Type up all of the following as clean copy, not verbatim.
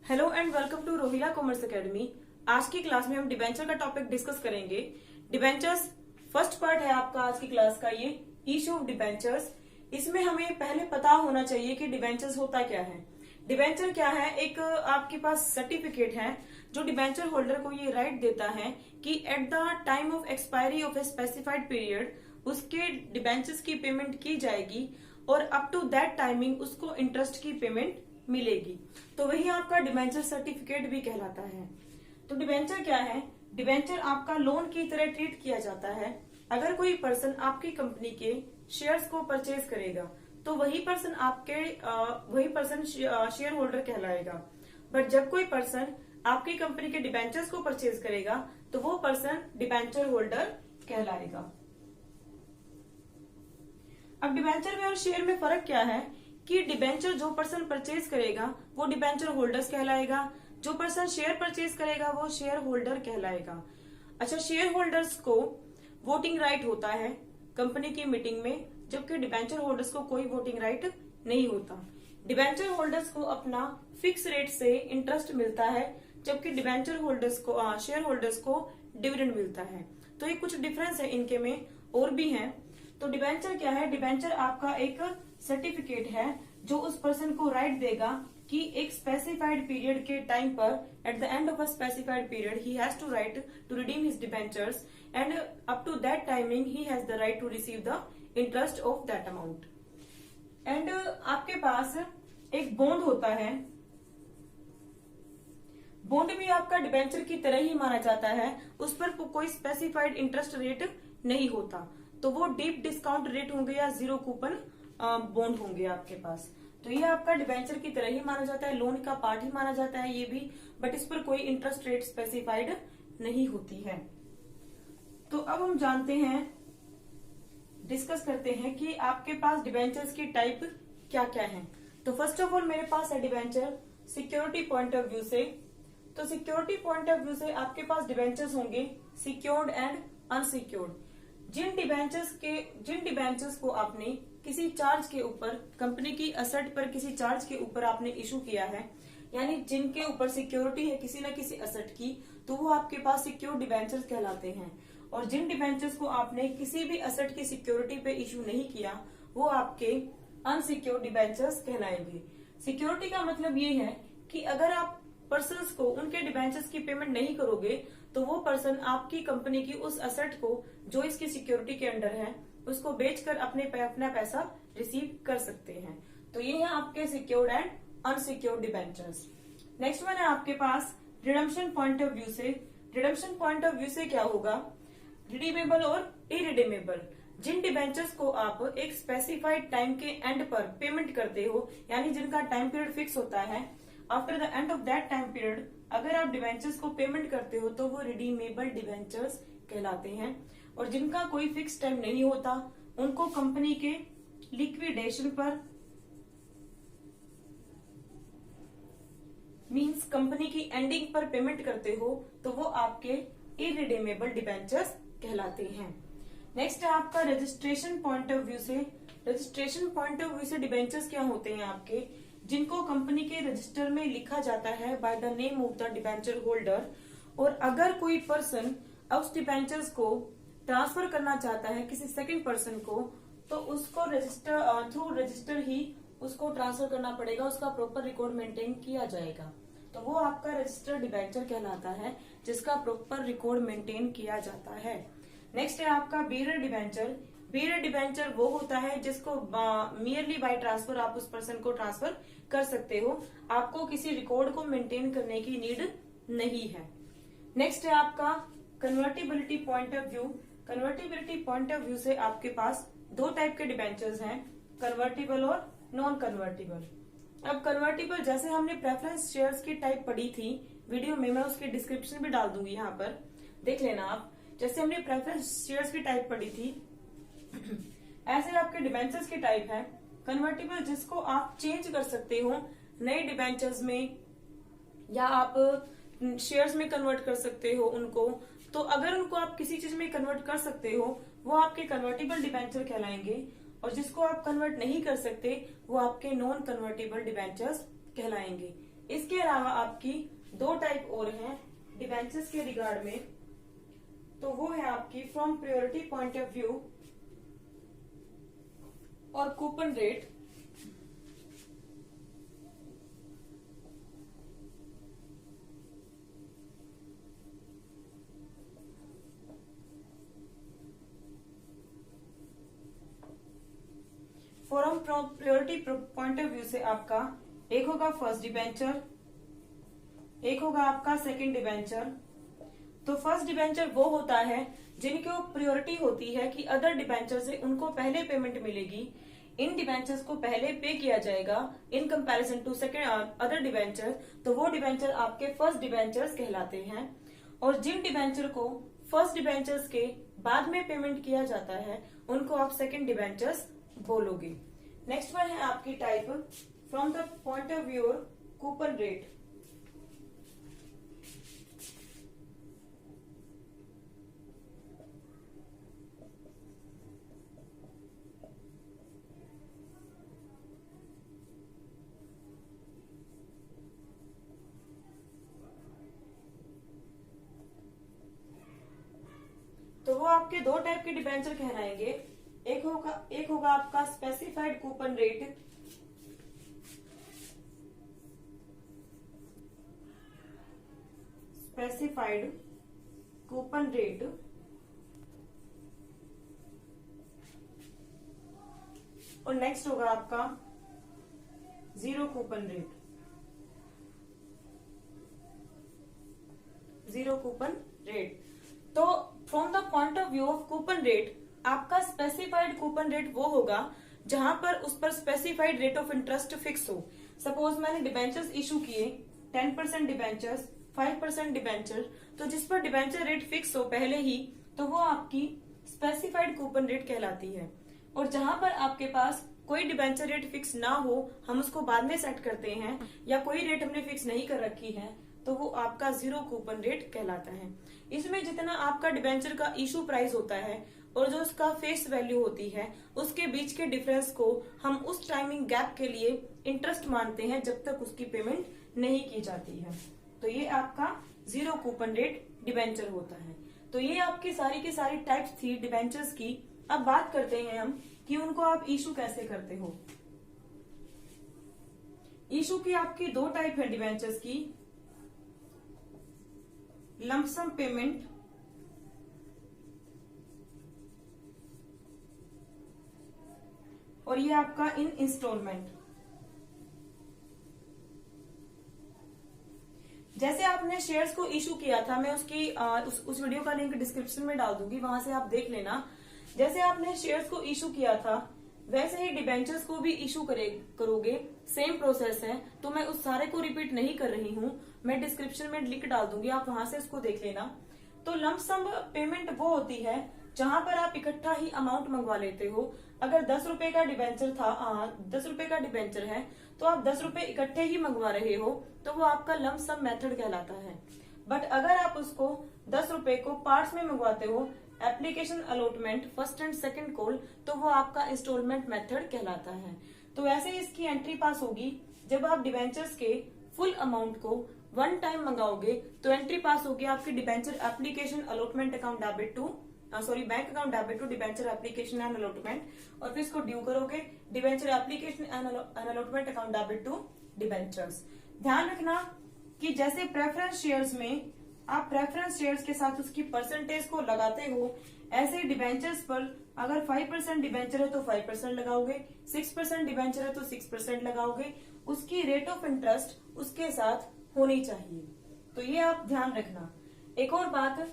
Hello and welcome to Rohila commerce academy. आज की class में हम डिबेंचर का टॉपिक डिस्कस करेंगे। डिबेंचर्स फर्स्ट पार्ट है आपका आज की क्लास का, ये इशू ऑफ डिबेंचर्स। इसमें हमें पहले पता होना चाहिए कि डिबेंचर्स होता क्या है। डिबेंचर क्या है? एक आपके पास सर्टिफिकेट है जो डिबेंचर होल्डर को ये राइट देता है कि at the time of expiry of a specified period उसके डिबेंचर्स की पेमेंट की जाएगी और अप टू दैट टाइमिंग उसको इंटरेस्ट की पेमेंट मिलेगी। तो वही आपका डिबेंचर सर्टिफिकेट भी कहलाता है। तो डिबेंचर क्या है? डिबेंचर आपका लोन की तरह ट्रीट किया जाता है। अगर कोई पर्सन आपकी कंपनी के शेयर्स को परचेज करेगा तो वही पर्सन शेयर होल्डर कहलाएगा। बट जब कोई पर्सन आपकी कंपनी के डिबेंचर्स को परचेज करेगा तो वो पर्सन डिबेंचर होल्डर कहलाएगा। अब डिबेंचर में और शेयर में फर्क क्या है कि डिबेंचर जो पर्सन परचेज करेगा वो डिबेंचर होल्डर्स कहलाएगा, जो पर्सन शेयर परचेज करेगा वो शेयर होल्डर कहलाएगा। अच्छा, शेयर होल्डर्स को वोटिंग राइट होता है कंपनी की मीटिंग में, जबकि डिबेंचर होल्डर्स को कोई वोटिंग राइट नहीं होता। डिबेंचर होल्डर्स को अपना फिक्स रेट से इंटरेस्ट मिलता है, जबकि डिबेंचर होल्डर्स को शेयर होल्डर्स को डिविडेंड मिलता है। तो ये कुछ डिफरेंस है इनके में, और भी है। तो डिबेंचर क्या है? डिबेंचर आपका एक सर्टिफिकेट है जो उस पर्सन को राइट देगा कि एक स्पेसिफाइड पीरियड के टाइम पर, at the end of a specified period, he has to right to redeem his debentures and up to that timing he has the right to receive the interest of that amount. And आपके पास एक bond होता है। Bond भी आपका debenture की तरह ही माना जाता है, उस पर कोई स्पेसिफाइड इंटरेस्ट रेट नहीं होता। तो वो डीप डिस्काउंट रेट होंगे या जीरो कूपन बॉन्ड होंगे आपके पास। तो ये आपका डिबेंचर की तरह ही माना जाता है, लोन का पार्ट ही माना जाता है ये भी, बट इस पर कोई इंटरेस्ट रेट स्पेसिफाइड नहीं होती है। तो अब हम जानते हैं, डिस्कस करते हैं कि आपके पास डिबेंचर्स की टाइप क्या क्या है। तो फर्स्ट ऑफ ऑल मेरे पास है debenture security point of view से। तो सिक्योरिटी पॉइंट ऑफ व्यू से आपके पास डिबेंचर्स होंगे सिक्योर्ड एंड अनसिक्योर्ड। जिन डिबेंचर्स को आपने किसी चार्ज के ऊपर, कंपनी की असेट पर किसी चार्ज के ऊपर आपने इशू किया है, यानी जिनके ऊपर सिक्योरिटी है किसी न किसी असेट की, तो वो आपके पास सिक्योर डिबेंचर्स कहलाते हैं। और जिन डिबेंचर्स को आपने किसी भी असेट की सिक्योरिटी पे इशू नहीं किया वो आपके अनसिक्योर्ड डिबेंचर्स कहलाएंगे। सिक्योरिटी का मतलब ये है कि अगर आप पर्सन्स को उनके डिबेंचर्स की पेमेंट नहीं करोगे तो वो पर्सन आपकी कंपनी की उस असेट को जो इसकी सिक्योरिटी के अंडर है उसको बेचकर अपना पैसा रिसीव कर सकते हैं। तो ये है आपके secured and unsecured debentures. Next one है आपके पास रिडम्पशन पॉइंट ऑफ व्यू से। रिडम्पशन पॉइंट ऑफ व्यू से क्या होगा? रिडीमेबल और इरिडीमेबल। जिन डिबेंचर्स को आप एक स्पेसिफाइड टाइम के एंड पर पेमेंट करते हो, यानी जिनका टाइम पीरियड फिक्स होता है, after the end of that time period अगर आप डिबेंचर्स को पेमेंट करते हो तो वो रिडीमेबल डिबेंचर्स कहलाते हैं। और जिनका कोई फिक्स टाइम नहीं होता उनको कंपनी के लिक्विडेशन पर, मींस कंपनी की एंडिंग पर पेमेंट करते हो तो वो आपके इरिडीमेबल डिबेंचर्स कहलाते हैं। नेक्स्ट है आपका रजिस्ट्रेशन पॉइंट ऑफ व्यू से। रजिस्ट्रेशन पॉइंट ऑफ व्यू से डिबेंचर्स क्या होते हैं आपके? जिनको कंपनी के रजिस्टर में लिखा जाता है by the name of the debenture holder. और अगर कोई पर्सन उस डिबेंचर्स को ट्रांसफर करना चाहता है किसी सेकंड पर्सन को, तो उसको थ्रू रजिस्टर ही उसको ट्रांसफर करना पड़ेगा, उसका प्रॉपर रिकॉर्ड मेंटेन किया जाएगा। तो वो आपका रजिस्टर्ड डिबेंचर कहलाता है जिसका प्रॉपर रिकॉर्ड मेंटेन किया जाता है। नेक्स्ट है आपका बेरर डिबेंचर। बेरर डिबेंचर वो होता है जिसको मियरली बाय ट्रांसफर आप उस पर्सन को ट्रांसफर कर सकते हो, आपको किसी रिकॉर्ड को मेंटेन करने की नीड नहीं है। नेक्स्ट है आपका convertibility point of view. Convertibility point of view से आपके पास दो टाइप के डिबेंचर्स हैं, कन्वर्टिबल और नॉन कन्वर्टिबल। अब कन्वर्टिबल, जैसे हमने प्रेफरेंस शेयर्स की टाइप पढ़ी थी वीडियो में, मैं उसकी डिस्क्रिप्शन भी डाल दूंगी, यहाँ पर देख लेना आप। जैसे हमने प्रेफरेंस शेयर्स की टाइप पढ़ी थी ऐसे आपके डिबेंचर्स की टाइप है कन्वर्टिबल, जिसको आप चेंज कर सकते हो नए डिबेंचर्स में, या आप शेयर्स में कन्वर्ट कर सकते हो उनको। तो अगर उनको आप किसी चीज में कन्वर्ट कर सकते हो वो आपके कन्वर्टिबल डिबेंचर कहलाएंगे, और जिसको आप कन्वर्ट नहीं कर सकते वो आपके नॉन कन्वर्टेबल डिबेंचर्स कहलाएंगे। इसके अलावा आपकी दो टाइप और हैं डिबेंचर्स के रिगार्ड में, तो वो है आपकी from priority point of view और coupon rate. From priority point of view से आपका एक होगा फर्स्ट डिबेंचर, एक होगा आपका सेकंड डिबेंचर। तो फर्स्ट डिबेंचर वो होता है जिनको प्रायोरिटी होती है कि अदर डिबेंचर से उनको पहले पेमेंट मिलेगी, इन डिबेंचर्स को पहले पे किया जाएगा in comparison to second other debenture, तो वो डिबेंचर आपके फर्स्ट डिबेंचर्स कहलाते हैं। और जिन डिबेंचर को फर्स्ट डिबेंचर्स के बाद में पेमेंट किया जाता है उनको आप सेकंड डिबेंचर्स बोलोगे। नेक्स्ट वन है आपकी type from the point of view coupon rate. तो वो आपके दो टाइप के डिबेंचर कहलाएंगे, एक होगा आपका specified coupon rate, specified coupon rate, और नेक्स्ट होगा आपका zero coupon rate, zero coupon rate. तो from the point of view of coupon rate आपका स्पेसिफाइड कूपन रेट वो होगा जहां पर उस पर specified rate of interest fix हो। सपोज मैंने डिबेंचर्स इशू किए 10% डिबेंचर्स, 5% डिबेंचर, तो जिस पर डिबेंचर रेट फिक्स हो पहले ही, तो वो आपकी स्पेसिफाइड कूपन रेट कहलाती है। और जहां पर आपके पास कोई डिबेंचर रेट फिक्स ना हो, हम उसको बाद में सेट करते हैं, या कोई रेट हमने फिक्स नहीं कर रखी है, तो वो आपका जीरो कूपन रेट कहलाता है। इसमें जितना आपका डिबेंचर का इशू प्राइस होता है और जो उसका फेस वैल्यू होती है, उसके बीच के डिफरेंस को हम उस टाइमिंग गैप के लिए इंटरेस्ट मानते हैं जब तक उसकी पेमेंट नहीं की जाती है। तो ये आपका जीरो कूपन रेट डिबेंचर होता है। तो ये आपकी सारी की सारी टाइप्स थी डिबेंचर्स की। अब बात करते हैं हम कि उनको आप इशू कैसे करते हो। इशू की आपकी दो टाइप है डिबेंचर्स की, लमसम पेमेंट और ये आपका इन इंस्टॉलमेंट। जैसे आपने शेयर्स को इशू किया था, मैं उसकी उस वीडियो का लिंक डिस्क्रिप्शन में डाल दूंगी, वहां से आप देख लेना। जैसे आपने शेयर्स को इशू किया था वैसे ही डिबेंचर्स को भी इशू करोगे, सेम प्रोसेस है। तो मैं उस सारे को रिपीट नहीं कर रही हूँ, मैं डिस्क्रिप्शन में लिंक डाल दूंगी, आप वहां से उसको देख लेना। तो लमसम पेमेंट वो होती है जहां पर आप इकट्ठा ही अमाउंट मंगवा लेते हो। अगर 10 रुपए का डिबेंचर था, 10 रुपए का डिबेंचर है, तो आप 10 रुपए इकट्ठे ही मंगवा रहे हो, तो वो आपका लमसम मेथड कहलाता है। बट अगर आप उसको 10 रुपए को पार्ट्स में मंगवाते हो, application allotment first and second call, तो वो आपका इंस्टॉलमेंट मेथड कहलाता है। तो ऐसे इसकी एंट्री पास होगी जब आप डिबेंचर्स के फुल अमाउंट को वन टाइम मंगाओगे, तो एंट्री पास होगी आपकी debenture application allotment account debit to bank account debit to debenture application and allotment, और फिर इसको ड्यू करोगे debenture application and allotment account debit to debentures. ध्यान रखना कि जैसे प्रेफरेंस शेयर्स में आप प्रेफरेंस शेयर्स के साथ उसकी परसेंटेज को लगाते हो, ऐसे डिबेंचर्स पर अगर 5% डिबेंचर है तो 5% लगाओगे, 6% डिबेंचर है तो 6% लगाओगे, उसकी रेट ऑफ इंटरेस्ट उसके साथ होनी चाहिए। तो ये आप ध्यान रखना। एक और बात,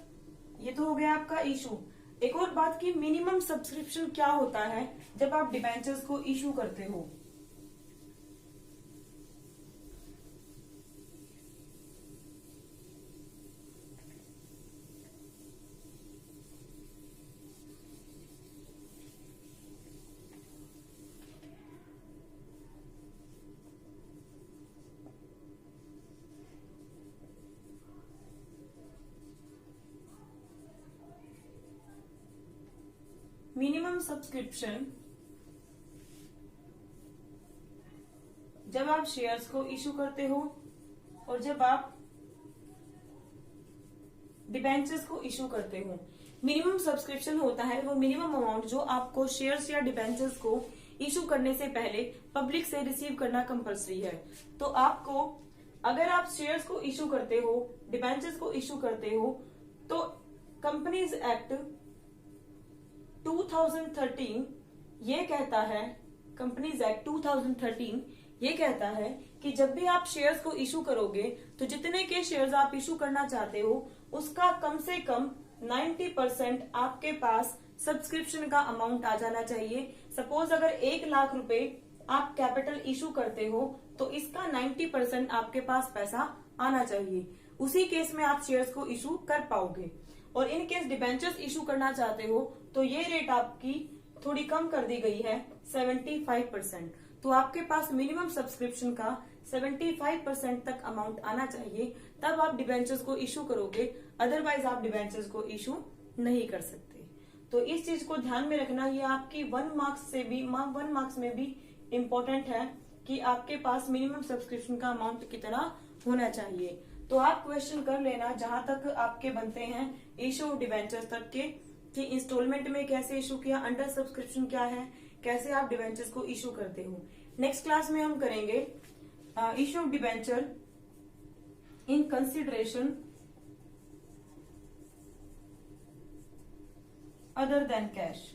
ये तो हो गया आपका इशू। एक और बात की मिनिमम सब्सक्रिप्शन क्या होता है जब आप डिबेंचर्स को इशू करते हो। मिनिमम सब्सक्रिप्शन जब आप शेयर्स को इशू करते हो और जब आप डिबेंचर्स को इशू करते हो, मिनिमम सब्सक्रिप्शन होता है वो मिनिमम अमाउंट जो आपको शेयर्स या डिबेंचर्स को इशू करने से पहले पब्लिक से रिसीव करना कंपलसरी है। तो आपको, अगर आप शेयर्स को इशू करते हो, डिबेंचर्स को इशू करते हो, तो कंपनीज एक्ट 2013 ये कहता है, कंपनीज एक्ट 2013 ये कहता है कि जब भी आप शेयर्स को इशू करोगे तो जितने के शेयर्स आप इशू करना चाहते हो उसका कम से कम 90% आपके पास सब्सक्रिप्शन का अमाउंट आ जाना चाहिए। सपोज अगर 1 लाख रुपए आप कैपिटल इशू करते हो तो इसका 90% आपके पास पैसा आना चाहिए। उसी केस में आप शेयर्स को इशू कर पाओगे। और इन केस डिबेंचर्स इशू करना चाहते हो तो ये रेट आपकी थोड़ी कम कर दी गई है, 75%। तो आपके पास मिनिमम सब्सक्रिप्शन का 75% तक अमाउंट आना चाहिए, तब आप डिबेंचर्स को इशू करोगे, अदरवाइज आप डिबेंचर्स को इशू नहीं कर सकते। तो इस चीज को ध्यान में रखना, ये आपकी 1 मार्क्स में भी इम्पोर्टेंट है कि आपके पास मिनिमम सब्सक्रिप्शन का अमाउंट कितना होना चाहिए। तो आप क्वेश्चन कर लेना जहां तक आपके बनते हैं इशू डिबेंचर्स तक के, कि इंस्टॉलमेंट में कैसे इशू किया, अंडर सब्सक्रिप्शन क्या है, कैसे आप डिबेंचर्स को इशू करते हो। नेक्स्ट क्लास में हम करेंगे issue of debenture in consideration other than cash.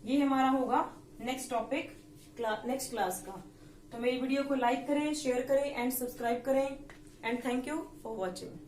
ये हमारा होगा नेक्स्ट टॉपिक नेक्स्ट क्लास का। तो मेरी वीडियो को लाइक करें, शेयर करें एंड सब्सक्राइब करें and thank you for watching.